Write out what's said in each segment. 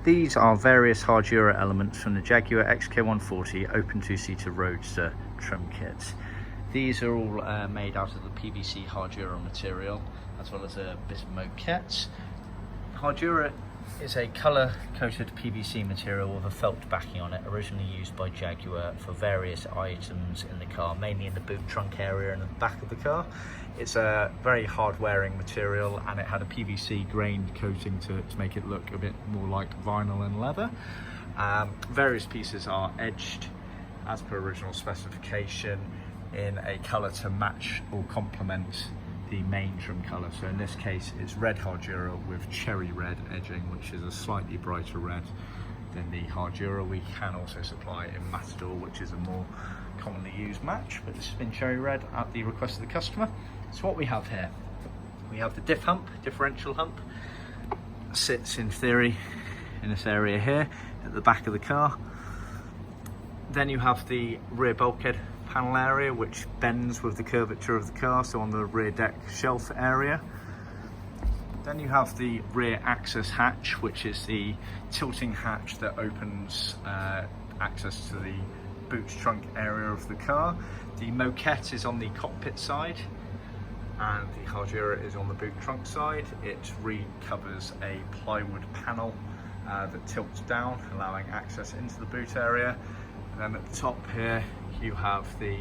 These are various Hardura elements from the Jaguar XK140 open two-seater Roadster trim kit. These are all made out of the PVC Hardura material, as well as a bit of moquette. Hardura is a colour-coated PVC material with a felt backing on it, originally used by Jaguar for various items in the car, mainly in the boot trunk area and the back of the car. It's a very hard-wearing material, and it had a PVC grained coating to make it look a bit more like vinyl and leather. Various pieces are edged as per original specification in a colour to match or complement the main trim colour. So in this case it's red Hardura with cherry red edging, which is a slightly brighter red than the Hardura. We can also supply in Matador, which is a more commonly used match, but this has been cherry red at the request of the customer. So what we have here, we have the Diff Hump, Differential Hump, sits in theory in this area here at the back of the car. Then you have the Rear Bulkhead Panel area, which bends with the curvature of the car, so on the rear deck shelf area. Then you have the rear access hatch, which is the tilting hatch that opens access to the boot trunk area of the car. The moquette is on the cockpit side and the Hardura is on the boot trunk side. It recovers a plywood panel that tilts down, allowing access into the boot area. And then at the top here you have the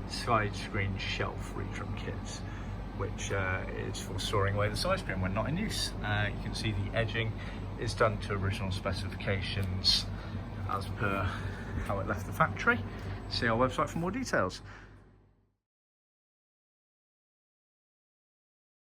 Sidescreen Shelf Trim Kit, which is for storing away the side screen when not in use. You can see the edging is done to original specifications as per how it left the factory. See our website for more details.